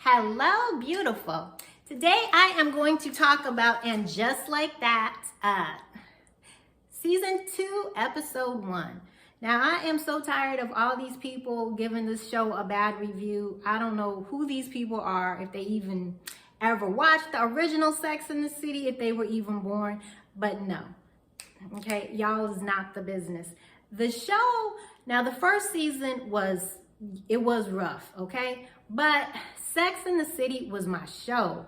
Hello, beautiful. Today I am going to talk about And Just Like That, Season 2, Episode 1. Now, I am so tired of all these people giving this show a bad review. I don't know who these people are, if they even ever watched the original Sex and the City, if they were even born, but no. Okay, y'all is not the business. The show, now the first season was rough, okay? But Sex and the City was my show.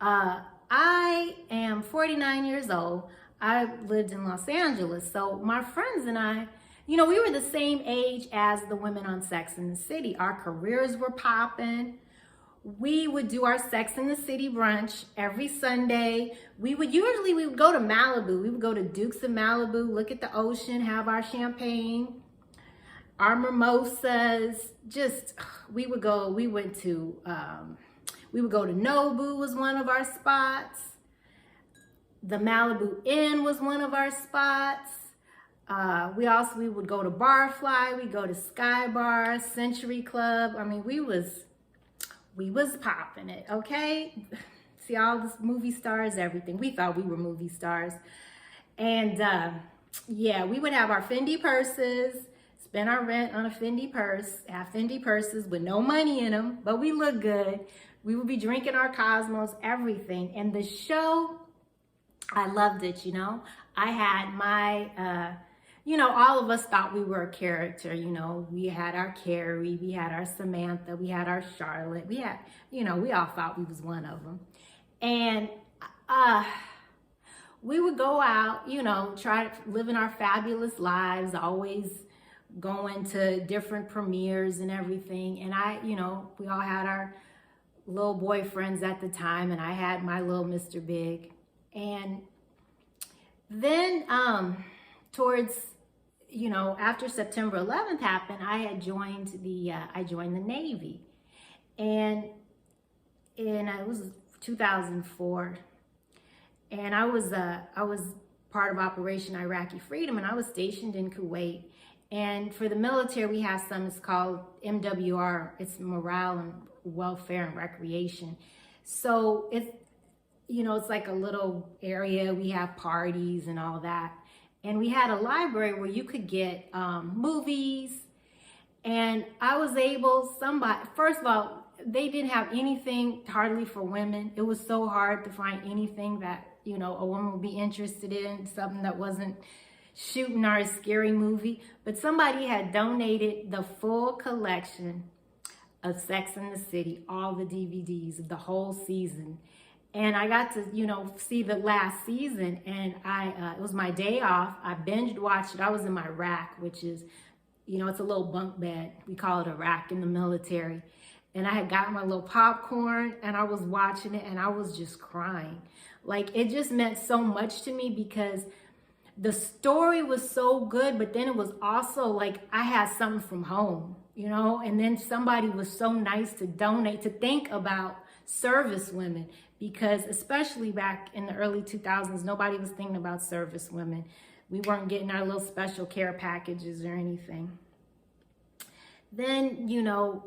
I am 49 years old. I lived in Los Angeles. So my friends and I, we were the same age as the women on Sex and the City. Our careers were popping. We would do our Sex and the City brunch every Sunday. We would go to Malibu. We would go to Duke's in Malibu, look at the ocean, have our champagne, our mimosas. We would go to Nobu was one of our spots. The Malibu Inn was one of our spots. We would go to Barfly. We go to Sky Bar, Century Club. I mean, we was popping it, okay? See, all the movie stars, everything. We thought we were movie stars. And yeah, we would have our Fendi purses, spend our rent on a Fendi purse, have Fendi purses with no money in them, but we look good. We would be drinking our Cosmos, everything. And the show, I loved it, I had my, all of us thought we were a character, we had our Carrie, we had our Samantha, we had our Charlotte, we had, we all thought we was one of them. And we would go out, try living our fabulous lives, always going to different premieres and everything. And we all had our little boyfriends at the time, and I had my little Mr. Big. And then towards, after September 11th happened, I joined the Navy, and it was 2004, and I was part of Operation Iraqi Freedom, and I was stationed in Kuwait. And for the military, we have something, it's called MWR. It's Morale and Welfare and Recreation. So it's like a little area. We have parties and all that. And we had a library where you could get movies. And I was first of all, they didn't have anything hardly for women. It was so hard to find anything that, a woman would be interested in, something that wasn't shooting or a scary movie. But somebody had donated the full collection of Sex and the City, all the DVDs of the whole season. And I got to, see the last season, and it was my day off. I binged watched it. I was in my rack, which is, it's a little bunk bed. We call it a rack in the military. And I had gotten my little popcorn, and I was watching it, and I was just crying. Like, it just meant so much to me because the story was so good, but then it was also like I had something from home, and then somebody was so nice to donate, to think about service women, because especially back in the early 2000s, nobody was thinking about service women. We weren't getting our little special care packages or anything. Then,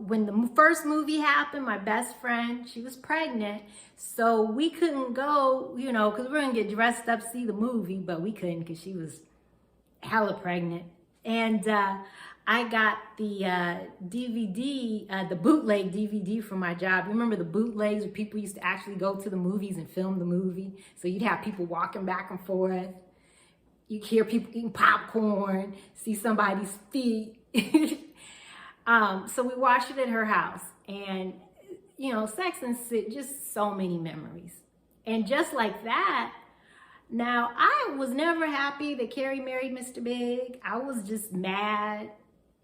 when the first movie happened, my best friend, she was pregnant. So we couldn't go, because we were going to get dressed up, see the movie, but we couldn't because she was hella pregnant. And I got the DVD, the bootleg DVD from my job. You remember the bootlegs where people used to actually go to the movies and film the movie? So you'd have people walking back and forth. You'd hear people eating popcorn, see somebody's feet. So we watched it at her house, and, Sex and City, just so many memories. And just like that, now I was never happy that Carrie married Mr. Big. I was just mad.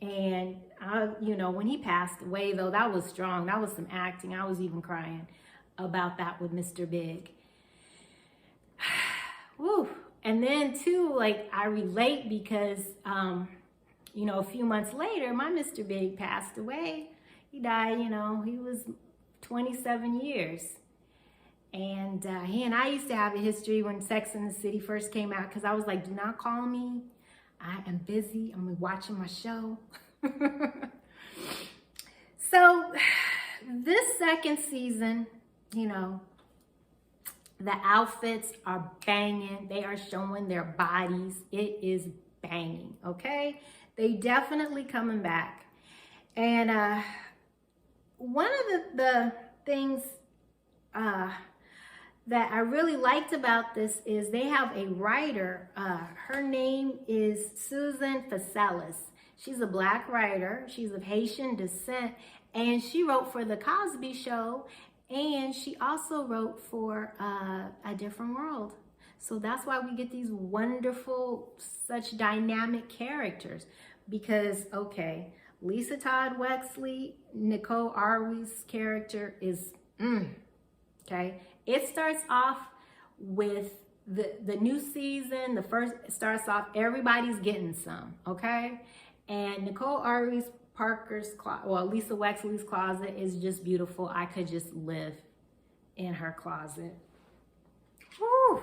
And, when he passed away, though, that was strong. That was some acting. I was even crying about that with Mr. Big. Woo. And then, too, like, I relate because, a few months later, my Mr. Big passed away. He died, he was 27 years. And he and I used to have a history when Sex and the City first came out, because I was like, do not call me. I am busy. I'm watching my show. So this second season, you know, the outfits are banging. They are showing their bodies. It is banging, okay? They definitely coming back. And one of the things that I really liked about this is they have a writer. Her name is Susan Facelis. She's a Black writer. She's of Haitian descent, and she wrote for The Cosby Show, and she also wrote for A Different World. So that's why we get these wonderful, such dynamic characters. Because, okay, Lisa Todd Wexley, Nicole Arwie's character is, okay? It starts off with the new season. The first starts off, everybody's getting some, okay? And Nicole Arwie's Lisa Wexley's closet is just beautiful. I could just live in her closet. Whew.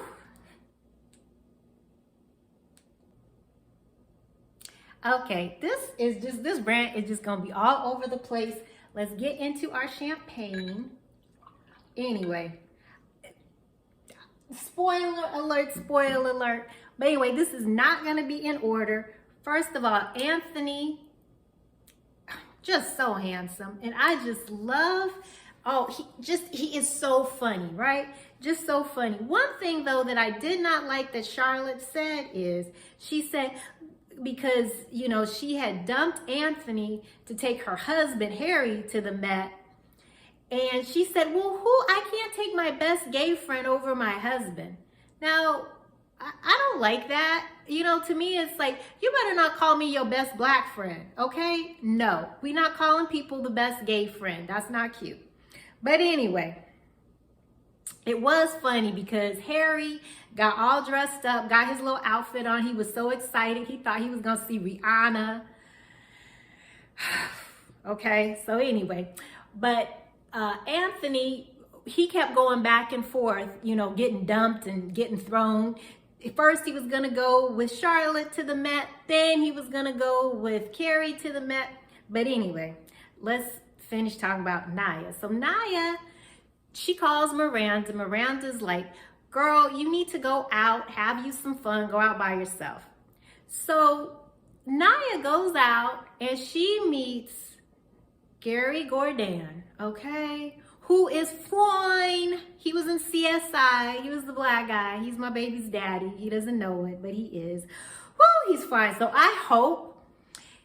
Okay, this brand is just gonna be all over the place. Let's get into our champagne. Anyway, spoiler alert, spoiler alert. But anyway, this is not gonna be in order. First of all, Anthony, just so handsome. And I just love, he is so funny, right? Just so funny. One thing though that I did not like that Charlotte said is, she said, because, you know, she had dumped Anthony to take her husband, Harry, to the Met. And she said, well, I can't take my best gay friend over my husband. Now, I don't like that. You know, to me, it's like, you better not call me your best Black friend, okay? No, we're not calling people the best gay friend. That's not cute. But anyway, it was funny because Harry got all dressed up, got his little outfit on. He was so excited. He thought he was going to see Rihanna. Okay, so anyway, but Anthony, he kept going back and forth, you know, getting dumped and getting thrown. First, he was going to go with Charlotte to the Met. Then he was going to go with Carrie to the Met. But anyway, let's finish talking about Naya. So Naya, she calls Miranda. Miranda's like, girl, you need to go out, have you some fun, go out by yourself. So Naya goes out and she meets Gary Gordon, okay? Who is fine. He was in CSI. He was the Black guy. He's my baby's daddy. He doesn't know it, but he is. Woo, he's fine. So I hope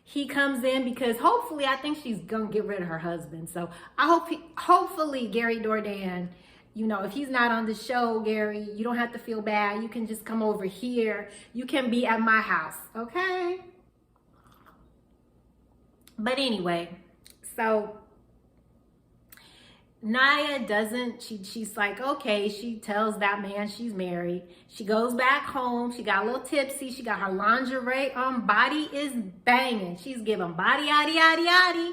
he comes in, because hopefully, I think she's going to get rid of her husband. So I hope, hopefully Gary Dordan, you know, if he's not on the show, Gary, you don't have to feel bad. You can just come over here. You can be at my house, okay? But anyway, so Naya doesn't, she's like, okay, she tells that man she's married. She goes back home. She got a little tipsy. She got her lingerie on. Body is banging. She's giving body, yaddy, yaddy, yaddy.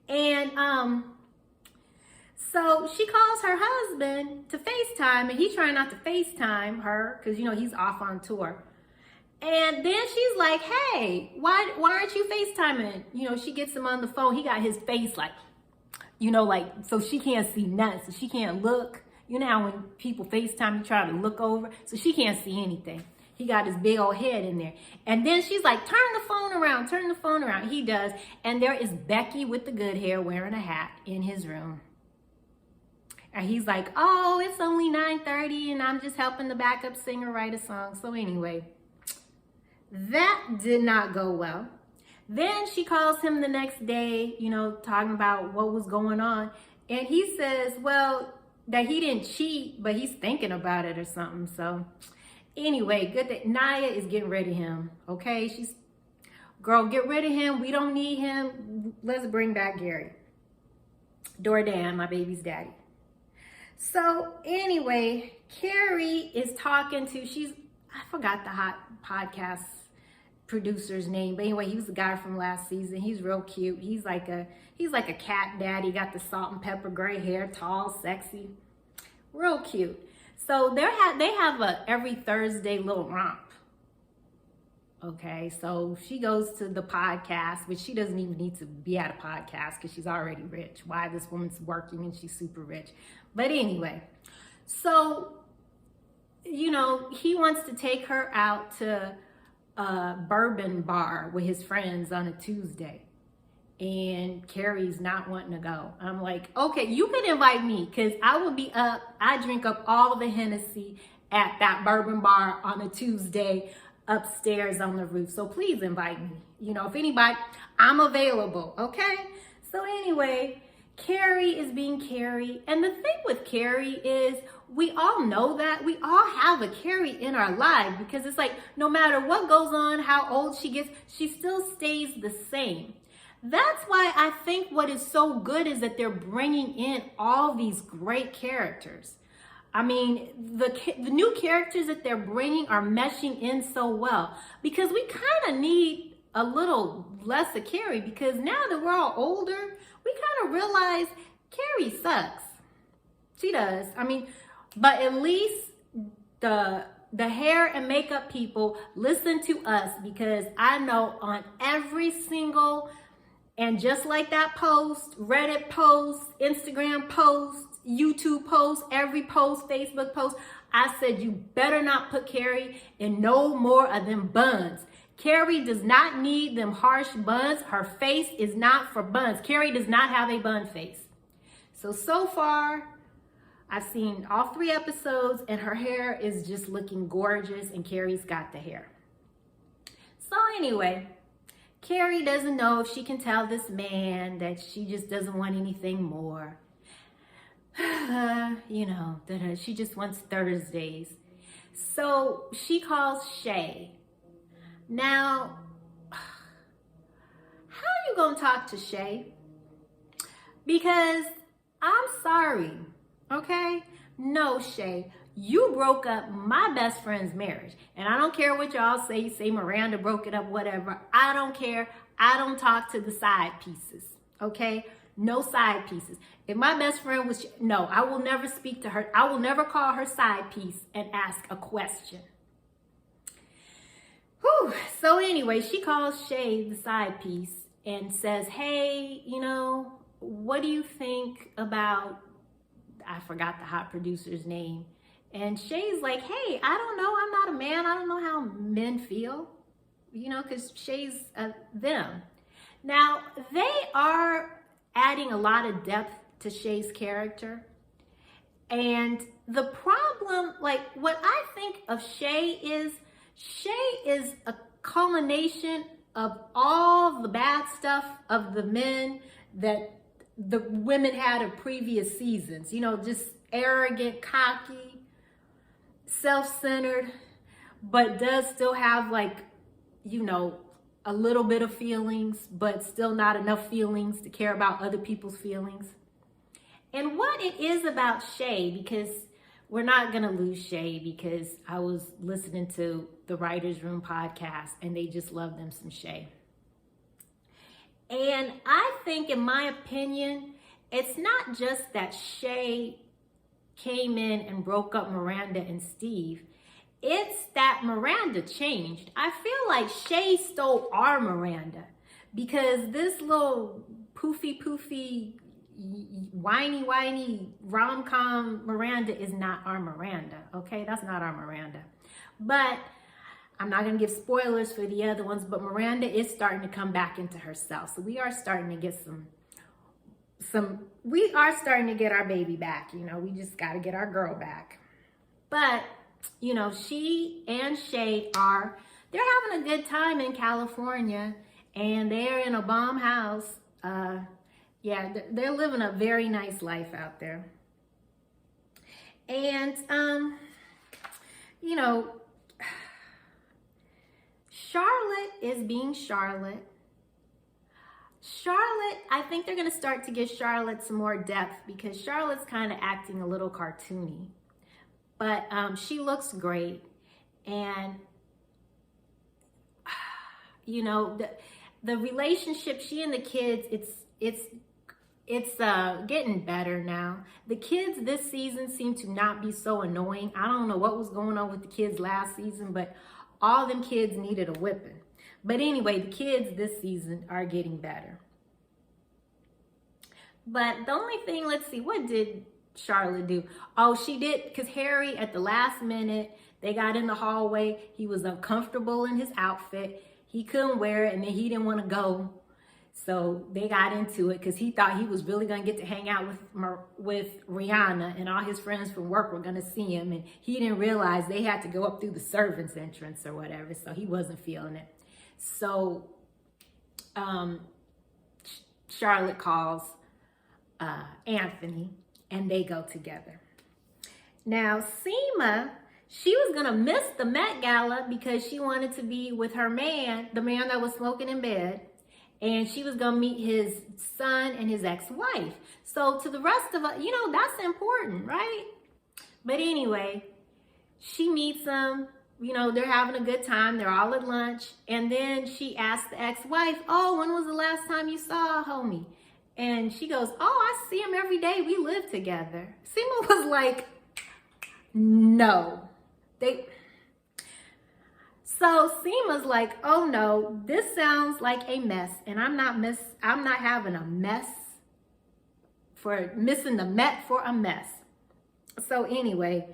And so she calls her husband to FaceTime, and he's trying not to FaceTime her because, you know, he's off on tour. And then she's like, hey, why aren't you FaceTiming? You know, she gets him on the phone. He got his face like, you know, like, so she can't see nothing. So she can't look. You know how when people FaceTime, you try to look over. So she can't see anything. He got his big old head in there. And then she's like, turn the phone around, turn the phone around. He does. And there is Becky with the good hair wearing a hat in his room. And he's like, oh, it's only 9:30 and I'm just helping the backup singer write a song. So anyway, that did not go well. Then she calls him the next day, you know, talking about what was going on. And he says, well, that he didn't cheat, but he's thinking about it or something. So anyway, good that Naya is getting rid of him. Okay, she's, girl, get rid of him. We don't need him. Let's bring back Gary Dordan, my baby's daddy. So anyway, Carrie is talking to, I forgot the hot podcast producer's name, but anyway, he was the guy from last season. He's real cute. He's like a cat daddy. Got the salt and pepper gray hair, tall, sexy, real cute. So they have a every Thursday little romp. Okay, so she goes to the podcast, which she doesn't even need to be at a podcast because she's already rich. Why? This woman's working and she's super rich. But anyway, so, you know, he wants to take her out to a bourbon bar with his friends on a Tuesday. And Carrie's not wanting to go. I'm like, okay, you can invite me because I will be up. I drink up all the Hennessy at that bourbon bar on a Tuesday upstairs on the roof. So please invite me. You know, if anybody, I'm available. Okay. So anyway, Carrie is being Carrie. And the thing with Carrie is we all know that. We all have a Carrie in our life because it's like no matter what goes on, how old she gets, she still stays the same. That's why I think what is so good is that they're bringing in all these great characters. I mean, the new characters that they're bringing are meshing in so well because we kind of need a little less of Carrie because now that we're all older, we kind of realize Carrie sucks. She does. I mean, but at least the hair and makeup people listen to us because I know on every single and just like that post, Reddit post, Instagram post, YouTube post, every post, Facebook post, I said you better not put Carrie in no more of them buns. Carrie does not need them harsh buns. Her face is not for buns. Carrie does not have a bun face. So far, I've seen all 3 episodes and her hair is just looking gorgeous and Carrie's got the hair. So anyway, Carrie doesn't know if she can tell this man that she just doesn't want anything more. You know, that she just wants Thursdays. So she calls Shay. Now, how are you going to talk to Shay? Because I'm sorry, okay? No, Shay. You broke up my best friend's marriage. And I don't care what y'all say. You say Miranda broke it up, whatever. I don't care. I don't talk to the side pieces. Okay? No side pieces. If my best friend was, no, I will never speak to her. I will never call her side piece and ask a question. Whew. So anyway, she calls Shay the side piece and says, hey, you know, what do you think about, I forgot the hot producer's name. And Shay's like, hey, I don't know. I'm not a man. I don't know how men feel, you know, because Shay's them. Now, they are adding a lot of depth to Shay's character. And the problem, like what I think of Shay is a culmination of all the bad stuff of the men that the women had in previous seasons. You know, just arrogant, cocky, self-centered, but does still have like, you know, a little bit of feelings, but still not enough feelings to care about other people's feelings. And what it is about Shay, because we're not going to lose Shay, because I was listening to the Writers Room podcast and they just love them some Shay. And I think, in my opinion, it's not just that Shay came in and broke up Miranda and Steve. It's that Miranda changed. I feel like Shay stole our Miranda because this little poofy, whiny rom-com Miranda is not our Miranda, okay? That's not our Miranda. But I'm not going to give spoilers for the other ones, but Miranda is starting to come back into herself. So we are starting to get we are starting to get our baby back. You know, we just got to get our girl back. But, you know, she and Shay they're having a good time in California and they're in a bomb house. Yeah, they're living a very nice life out there. And, you know, Charlotte is being Charlotte. Charlotte, I think they're going to start to give Charlotte some more depth because Charlotte's kind of acting a little cartoony. But she looks great. And, you know, the relationship, she and the kids, it's getting better now. The kids this season seem to not be so annoying. I don't know what was going on with the kids last season, but all them kids needed a whipping. But anyway, the kids this season are getting better. But the only thing, let's see, what did Charlotte do? Oh, she did, because Harry, at the last minute, they got in the hallway. He was uncomfortable in his outfit. He couldn't wear it, and then he didn't want to go. So they got into it because he thought he was really going to get to hang out with Rihanna, and all his friends from work were going to see him. And he didn't realize they had to go up through the servants' entrance or whatever. So he wasn't feeling it. So Charlotte calls Anthony, and they go together. Now, Seema, she was going to miss the Met Gala because she wanted to be with her man, the man that was smoking in bed. And she was going to meet his son and his ex-wife. So to the rest of us, you know, that's important, right? But anyway, she meets them. You know, they're having a good time. They're all at lunch. And then she asks the ex-wife, oh, when was the last time you saw a homie? And she goes, oh, I see him every day. We live together. Seema was like, no. So Seema's like, oh no, this sounds like a mess. And I'm not having a mess for missing the Met for a mess. So anyway,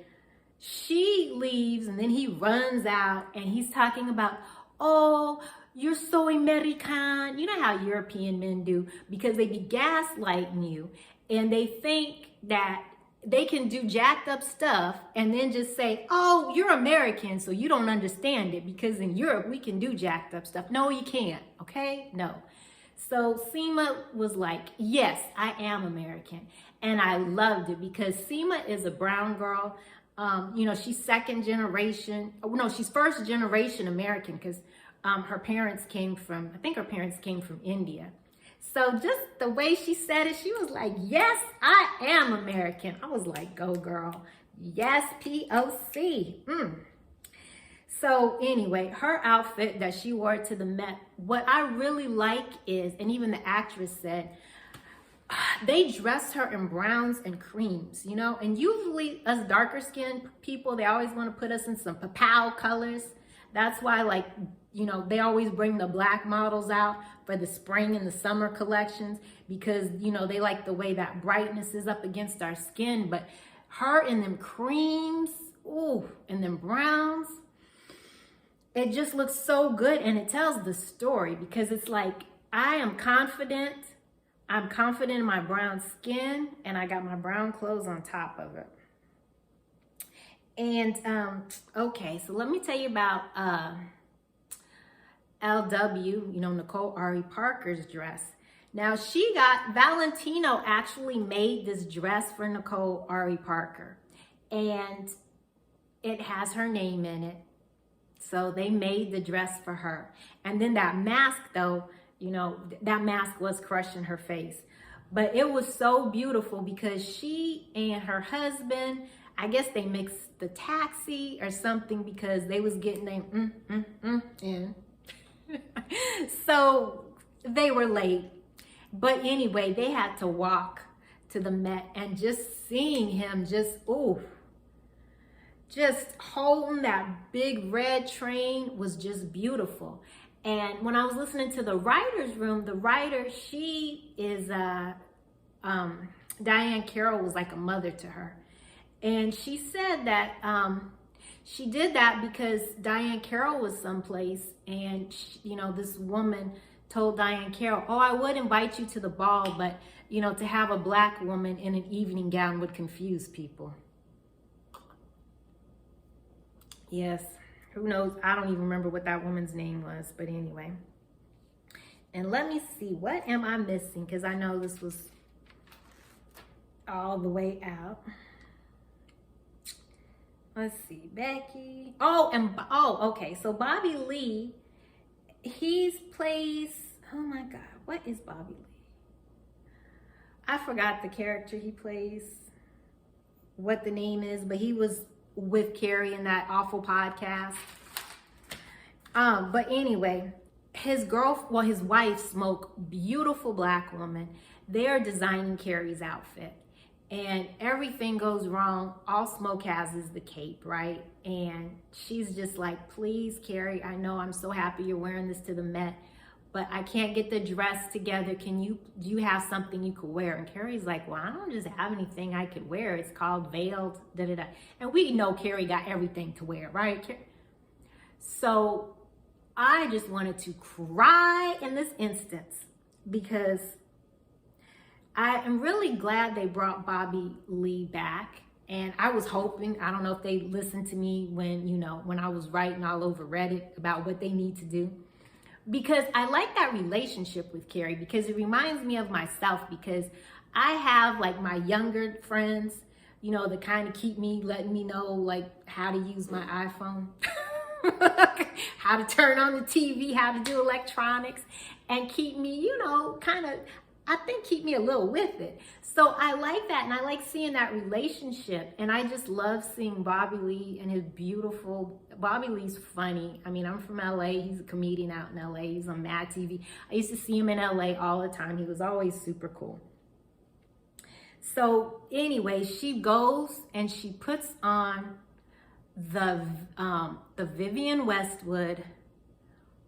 she leaves, and then he runs out, and he's talking about, oh, you're so American. You know how European men do, because they be gaslighting you, and they think that they can do jacked up stuff and then just say, oh, you're American, so you don't understand it, because in Europe we can do jacked up stuff. No, you can't, okay? No. So Seema was like, yes, I am American. And I loved it because Seema is a brown girl. You know, she's second generation. Oh, no, she's first generation American because her parents came from, I think her parents came from India. So just the way she said it, she was like, yes, I am American. I was like, go girl. Yes, POC. So anyway, her outfit that she wore to the Met, what I really like is, and even the actress said, they dressed her in browns and creams, you know, and usually us darker skinned people, they always want to put us in some papao colors. That's why, like, you know, they always bring the black models out for the spring and the summer collections because, you know, they like the way that brightness is up against our skin. But her in them creams, ooh, and them browns, it just looks so good. And it tells the story because it's like, I am confident. I'm confident in my brown skin, and I got my brown clothes on top of it. And, okay, so let me tell you about LW, you know, Nicole Ari Parker's dress. Now, Valentino actually made this dress for Nicole Ari Parker, and it has her name in it. So they made the dress for her. And then that mask, though, you know, that mask was crushing her face. But it was so beautiful because she and her husband, I guess they mixed the taxi or something because they was getting them in. So they were late. But anyway, they had to walk to the Met, and just seeing him just holding that big red train was just beautiful. And when I was listening to the writer's room, the writer, she is, Diane Carroll was like a mother to her. And she said that she did that because Diane Carroll was someplace, and she, you know, this woman told Diane Carroll, oh, I would invite you to the ball, but, you know, to have a black woman in an evening gown would confuse people. Yes. Who knows? I don't even remember what that woman's name was, but anyway. And let me see, what am I missing? Because I know this was all the way out. Let's see, Becky. Okay. So Bobby Lee, he plays, oh my God, what is Bobby Lee? I forgot the character he plays, what the name is, but he was with Carrie in that awful podcast. But anyway, his wife, Smoke, beautiful black woman, they're designing Carrie's outfit. and everything goes wrong. All Smoke has is the cape, right? And she's just like, please, Carrie, I know I'm so happy you're wearing this to the Met, but I can't get the dress together. Do you have something you could wear? And Carrie's like, well, I don't just have anything I could wear. It's called veiled, da da da. And we know Carrie got everything to wear, right? So I just wanted to cry in this instance because I am really glad they brought Bobby Lee back. And I was hoping, I don't know if they listened to me when I was writing all over Reddit about what they need to do. Because I like that relationship with Carrie, because it reminds me of myself, because I have like my younger friends, that kind of keep me, letting me know like how to use my iPhone, how to turn on the TV, how to do electronics, and keep me, keep me a little with it. So I like that, and I like seeing that relationship, and I just love seeing Bobby Lee and his beautiful, Bobby Lee's funny. I mean, I'm from LA, he's a comedian out in LA, he's on Mad TV. I used to see him in LA all the time. He was always super cool. So anyway, she goes and she puts on the Vivienne Westwood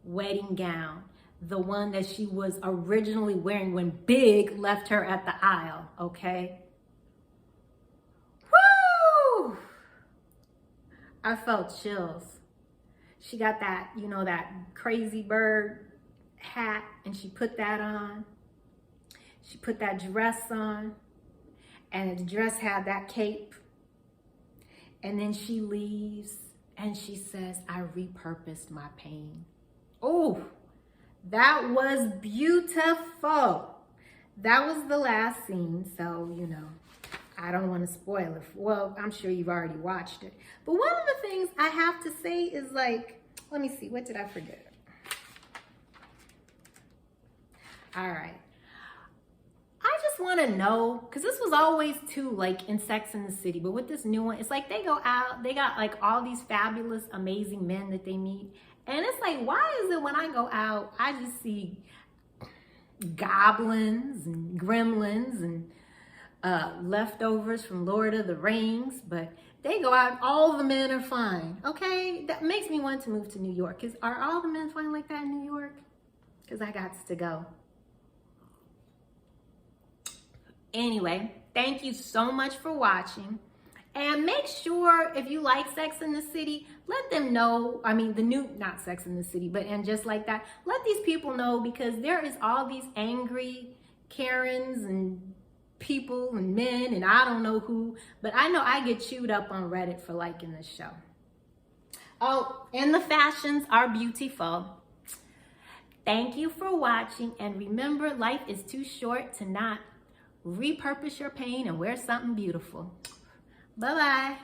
wedding gown, the one that she was originally wearing when Big left her at the aisle, okay? Woo! I felt chills. She got that, that crazy bird hat, and she put that on. She put that dress on, and the dress had that cape. And then she leaves, and she says, I repurposed my pain. Oh! That was beautiful. That was the last scene, so, I don't want to spoil it. Well, I'm sure you've already watched it. But one of the things I have to say is like, let me see, what did I forget? All right. I just want to know, because this was always too, like, in Sex and the City, but with this new one, it's like they go out, they got, like, all these fabulous, amazing men that they meet. And it's like, why is it when I go out, I just see goblins and gremlins and leftovers from Lord of the Rings, but they go out, all the men are fine, okay? That makes me want to move to New York. Are all the men fine like that in New York? Because I got to go. Anyway, thank you so much for watching. And make sure, if you like Sex and the City, let them know. I mean, the new, not Sex and the City, but and just like that, let these people know, because there is all these angry Karens and people and men and I don't know who, but I know I get chewed up on Reddit for liking this show. Oh, and the fashions are beautiful. Thank you for watching, and remember, life is too short to not repurpose your pain and wear something beautiful. Bye-bye.